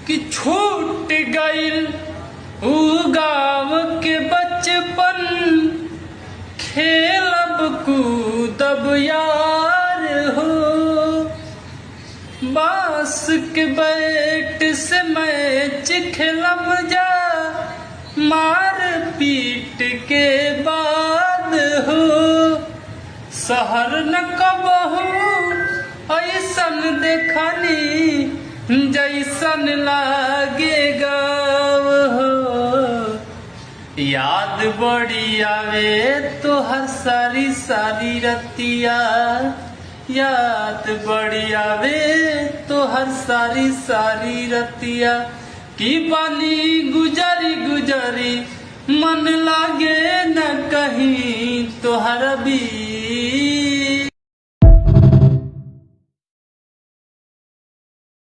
कि छूट गइल ऊ गाँव के बचपन, खेलब कूदब यार हो। बांस के बैट से मैच खेलब जा, मार पीट के बाद हो। शहर न कबहू ऐसन देखनी, जैसन लागे गाँव हो। याद बड़ी आवे तो हर सारी सारी रतिया, याद बड़ी आवे तो हर सारी सारी रतिया। की पानी गुजरी गुजरी मन लागे न कहीं, तोहर भी